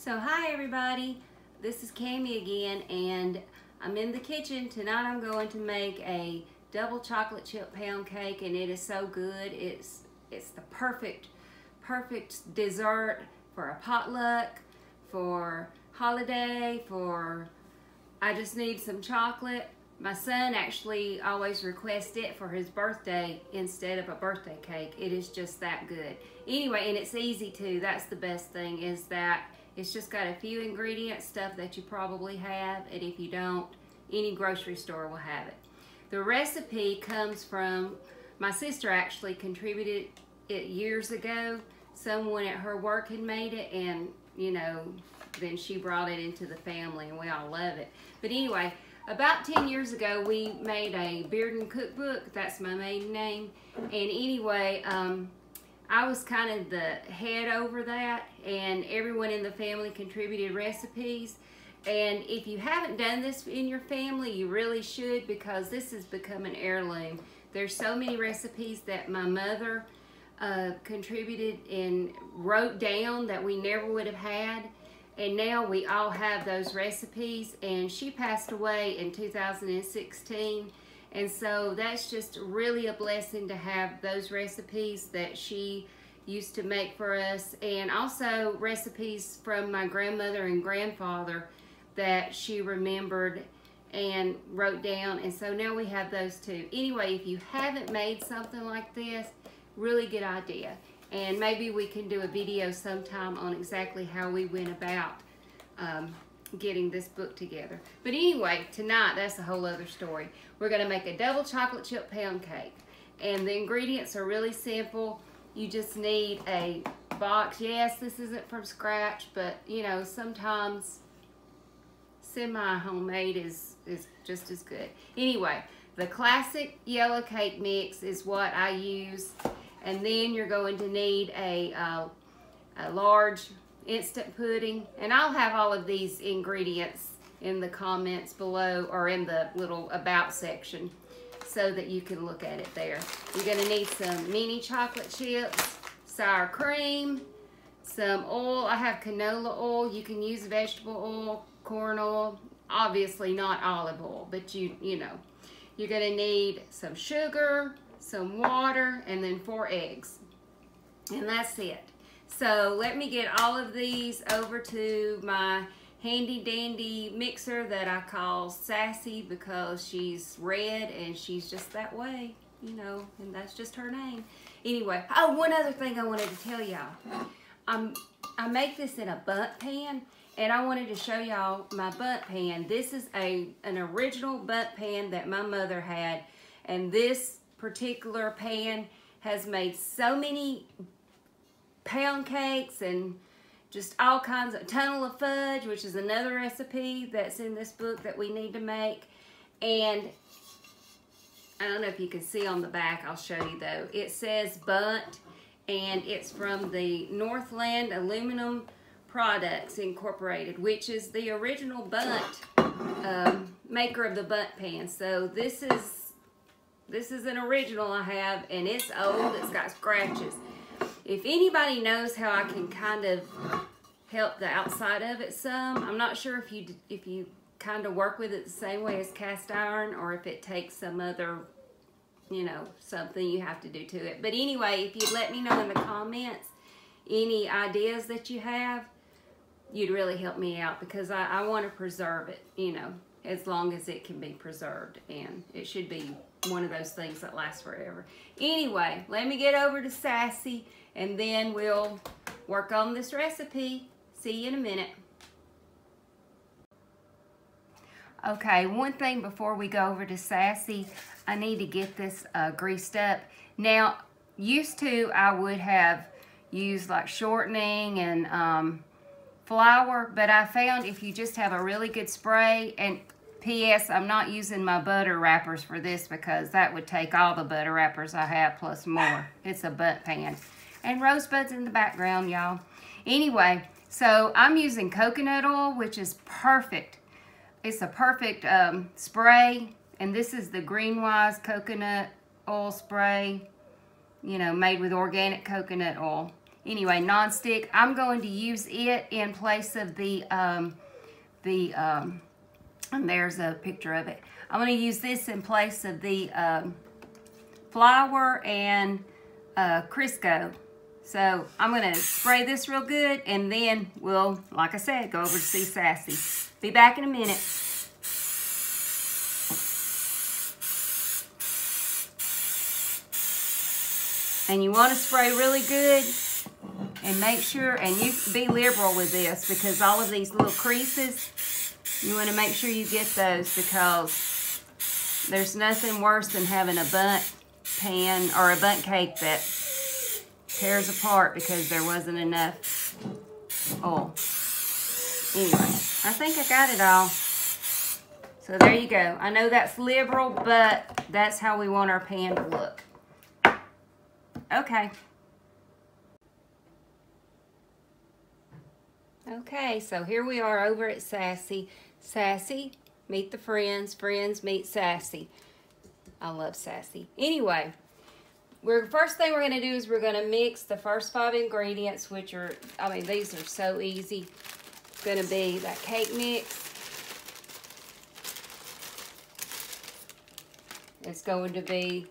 So hi everybody, this is Cammie again, and I'm in the kitchen. Tonight I'm going to make a double chocolate chip pound cake, and it is so good. It's the perfect dessert for a potluck, for holiday, I just need some chocolate. My son actually always requests it for his birthday instead of a birthday cake. It is just that good. Anyway, and it's easy too. That's the best thing, is that it's just got a few ingredients, stuff that you probably have, and if you don't, any grocery store will have it. The recipe comes from, my sister actually contributed it years ago. Someone at her work had made it, and you know, then she brought it into the family, and we all love it. But anyway, about 10 years ago, we made a Bearden cookbook. That's my maiden name. And anyway, I was kind of the head over that, and everyone in the family contributed recipes. And if you haven't done this in your family, you really should, because this has become an heirloom. There's so many recipes that my mother contributed and wrote down that we never would have had. And now we all have those recipes, and she passed away in 2016. And so that's just really a blessing to have those recipes that she used to make for us, and also recipes from my grandmother and grandfather that she remembered and wrote down. And so now we have those too. Anyway, if you haven't made something like this, really good idea. And maybe we can do a video sometime on exactly how we went about getting this book together. But anyway, tonight, that's a whole other story. We're gonna make a double chocolate chip pound cake. And the ingredients are really simple. You just need a box. Yes, this isn't from scratch, but you know, sometimes semi-homemade is just as good. Anyway, the classic yellow cake mix is what I use. And then you're going to need a large instant pudding. And I'll have all of these ingredients in the comments below, or in the little about section, so that you can look at it there. You're going to need some mini chocolate chips, sour cream, some oil. I have canola oil. You can use vegetable oil, corn oil, obviously not olive oil, but you know. You're going to need some sugar, some water, and then 4 eggs. And that's it. So let me get all of these over to my handy dandy mixer that I call Sassy, because she's red and she's just that way, you know, and that's just her name. Anyway, oh, one other thing I wanted to tell y'all. I make this in a Bundt pan, and I wanted to show y'all my Bundt pan. This is an original Bundt pan that my mother had, and this particular pan has made so many pound cakes and just all kinds of tunnel of fudge, which is another recipe that's in this book that we need to make. And I don't know if you can see on the back, I'll show you though. It says Bundt, and it's from the Northland Aluminum Products Incorporated, which is the original Bundt maker of the Bundt pan. So this is an original I have, and it's old, it's got scratches. If anybody knows how I can kind of help the outside of it some, I'm not sure if you kind of work with it the same way as cast iron, or if it takes some other, you know, something you have to do to it. But anyway, if you'd let me know in the comments any ideas that you have, you'd really help me out, because I want to preserve it, you know, as long as it can be preserved, and it should be one of those things that lasts forever. Anyway, let me get over to Sassy, and then we'll work on this recipe. See you in a minute. Okay, one thing before we go over to Sassy, I need to get this greased up. Now, used to, I would have used like shortening and flour, but I found if you just have a really good spray, and P.S. I'm not using my butter wrappers for this, because that would take all the butter wrappers I have plus more. It's a Bundt pan. And rosebuds in the background, y'all. Anyway, so I'm using coconut oil, which is perfect. It's a perfect spray. And this is the Greenwise coconut oil spray, you know, made with organic coconut oil. anyway, non-stick. I'm going to use it in place of and there's a picture of it. I'm going to use this in place of the flour and Crisco. So I'm going to spray this real good, and then we'll, like I said, go over to see Sassy. Be back in a minute. And you want to spray really good, and make sure, and you be liberal with this, because all of these little creases, you want to make sure you get those, because there's nothing worse than having a Bundt pan or a Bundt cake that tears apart because there wasn't enough oil. Anyway, I think I got it all. So there you go. I know that's liberal, but that's how we want our pan to look. Okay. Okay, so here we are over at Sassy. Sassy, meet the friends. Friends, meet Sassy. I love Sassy. Anyway, first thing we're going to do is we're going to mix the first 5 ingredients, which are, I mean, these are so easy. It's going to be that cake mix. It's going to be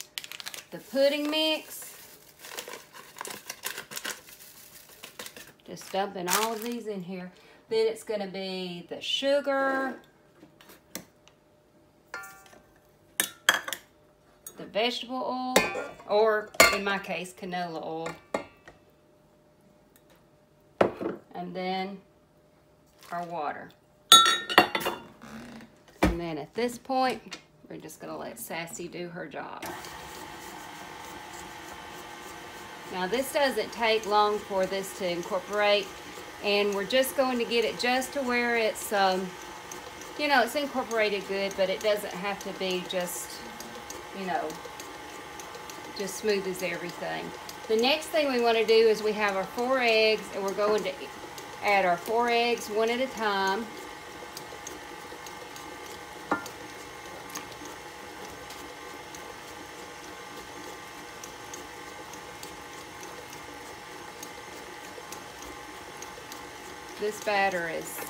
the pudding mix. Just dumping all of these in here. Then it's going to be the sugar, the vegetable oil, or in my case, canola oil. And then our water. And then at this point, we're just going to let Sassy do her job. Now this doesn't take long for this to incorporate, and we're just going to get it just to where it's, you know, it's incorporated good, but it doesn't have to be just, you know, just smooth as everything. The next thing we want to do is we have our 4 eggs, and we're going to add our 4 eggs one at a time. This batter is,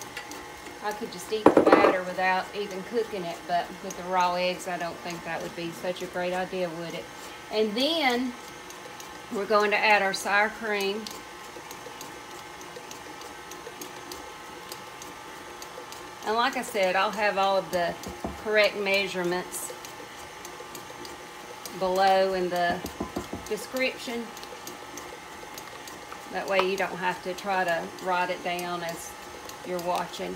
I could just eat the batter without even cooking it, but with the raw eggs, I don't think that would be such a great idea, would it? And then we're going to add our sour cream. And like I said, I'll have all of the correct measurements below in the description. That way you don't have to try to write it down as you're watching.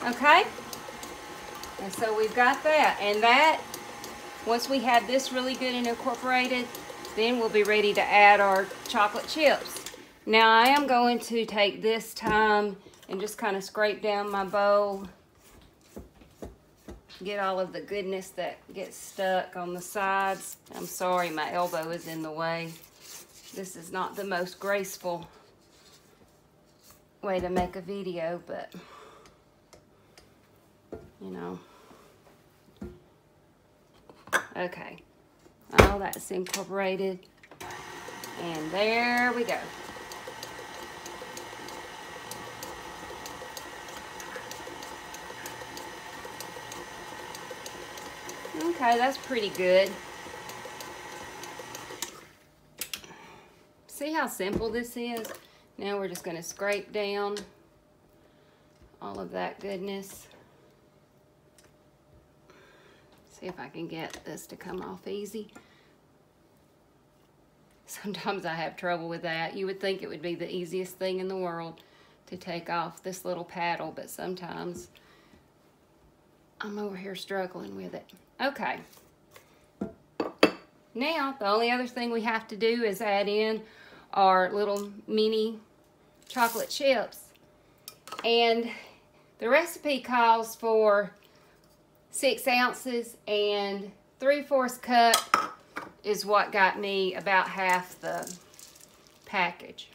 Okay? And so we've got that. And that, once we have this really good and incorporated, then we'll be ready to add our chocolate chips. Now I am going to take this time and just kind of scrape down my bowl. Get all of the goodness that gets stuck on the sides. I'm sorry, my elbow is in the way. This is not the most graceful way to make a video, but, you know. Okay. All that's incorporated. And there we go. Okay, that's pretty good. See how simple this is? Now we're just going to scrape down all of that goodness. See if I can get this to come off easy. Sometimes I have trouble with that. You would think it would be the easiest thing in the world to take off this little paddle, but sometimes I'm over here struggling with it. Okay. Now, the only other thing we have to do is add in our little mini chocolate chips. And the recipe calls for 6 ounces, and 3/4 cup is what got me about half the package.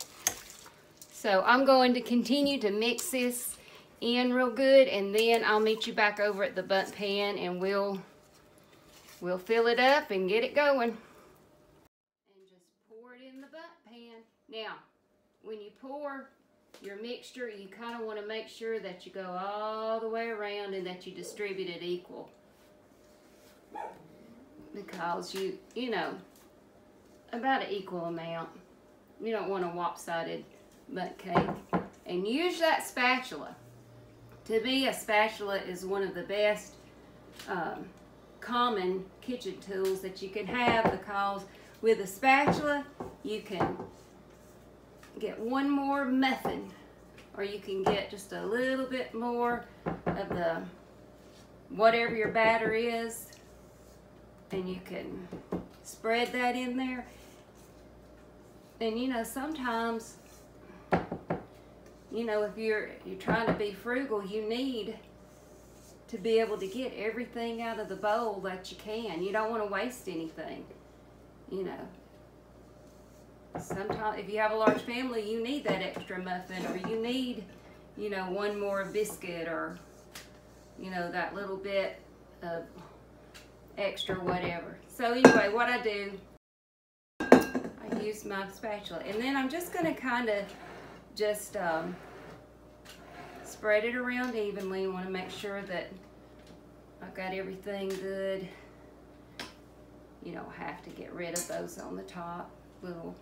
So I'm going to continue to mix this in real good, and then I'll meet you back over at the Bundt pan, and we'll fill it up and get it going. And just pour it in the Bundt pan. pan. Now, when you pour your mixture, you kind of want to make sure that you go all the way around and that you distribute it equal. Because you know, about an equal amount. You don't want a lopsided bundt cake. And use that spatula. To me, a spatula is one of the best common kitchen tools that you can have, because with a spatula you can get one more muffin, or you can get just a little bit more of the whatever your batter is, and you can spread that in there. And you know, sometimes, you know, if you're trying to be frugal, you need to be able to get everything out of the bowl that you can. You don't want to waste anything, you know. Sometimes if you have a large family, you need that extra muffin, or you need, you know, one more biscuit, or, you know, that little bit of extra whatever. So anyway, what I do, I use my spatula, and then I'm just going to kind of just spread it around evenly. You want to make sure that I've got everything good. You don't have to get rid of those on the top, little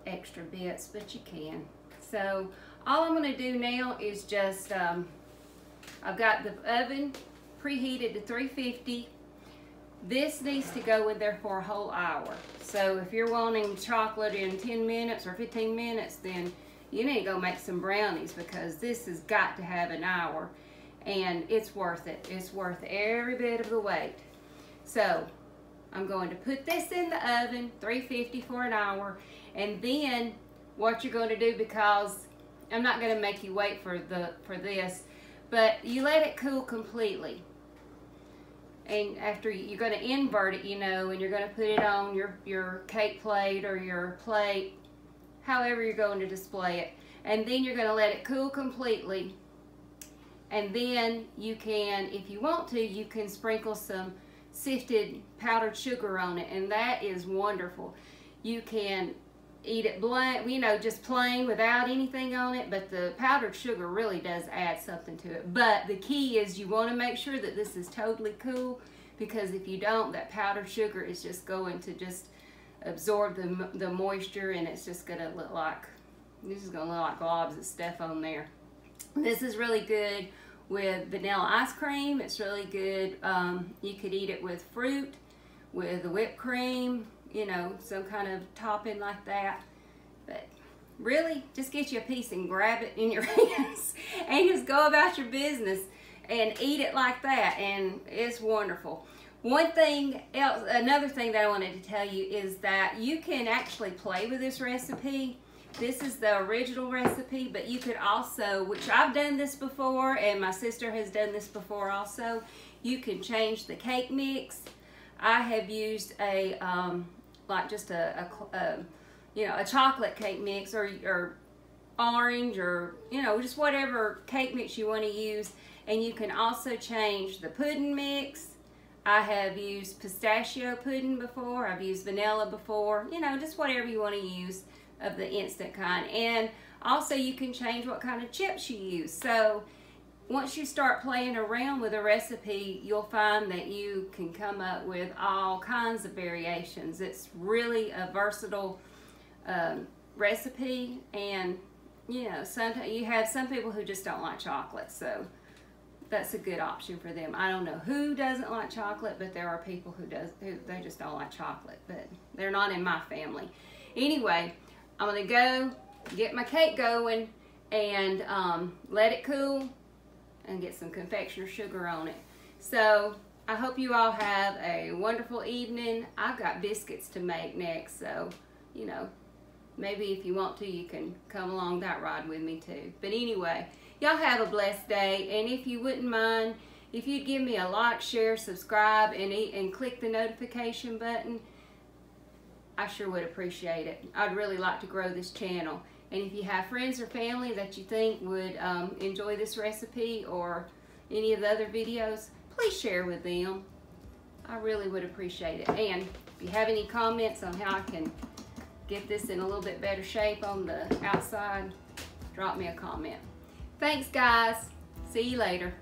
extra bits, but you can. So all I'm going to do now is just, I've got the oven preheated to 350. This needs to go in there for a whole hour. So if you're wanting chocolate in 10 minutes or 15 minutes, then you need to go make some brownies, because this has got to have an hour, and it's worth it. It's worth every bit of the wait. So I'm going to put this in the oven, 350 for an hour, and then what you're going to do, because I'm not going to make you wait for this, but you let it cool completely. And after, you're going to invert it, you know, and you're going to put it on your cake plate or your plate, however you're going to display it. And then you're going to let it cool completely. And then you can, if you want to, you can sprinkle some sifted powdered sugar on it, and that is wonderful. You can eat it blunt, you know, just plain without anything on it, but the powdered sugar really does add something to it. But the key is you want to make sure that this is totally cool, because if you don't, that powdered sugar is just going to just absorb the moisture, and it's just going to look like, this is going to look like globs of stuff on there. This is really good with vanilla ice cream. It's really good. You could eat it with fruit, with whipped cream, you know, some kind of topping like that. But really, just get you a piece and grab it in your hands and just go about your business and eat it like that, and it's wonderful. One thing else, another thing that I wanted to tell you is that you can actually play with this recipe. This is the original recipe, but you could also, which I've done this before, and my sister has done this before also, you can change the cake mix. I have used a, like just you know, a chocolate cake mix, or orange, or, you know, just whatever cake mix you want to use. And you can also change the pudding mix. I have used pistachio pudding before. I've used vanilla before. You know, just whatever you want to use of the instant kind. And also you can change what kind of chips you use. So once you start playing around with a recipe, you'll find that you can come up with all kinds of variations. It's really a versatile recipe, and you know, sometimes you have some people who just don't like chocolate, so that's a good option for them. I don't know who doesn't like chocolate, but there are people who they just don't like chocolate, but they're not in my family. Anyway, I'm gonna go get my cake going and let it cool and get some confectioner sugar on it. So I hope you all have a wonderful evening. I've got biscuits to make next, so you know, maybe if you want to, you can come along that ride with me too. But anyway, y'all have a blessed day, and if you wouldn't mind, if you'd give me a like, share, subscribe, and click the notification button, I sure would appreciate it. I'd really like to grow this channel. And if you have friends or family that you think would enjoy this recipe or any of the other videos, please share with them. I really would appreciate it. And if you have any comments on how I can get this in a little bit better shape on the outside, drop me a comment. Thanks guys. See you later.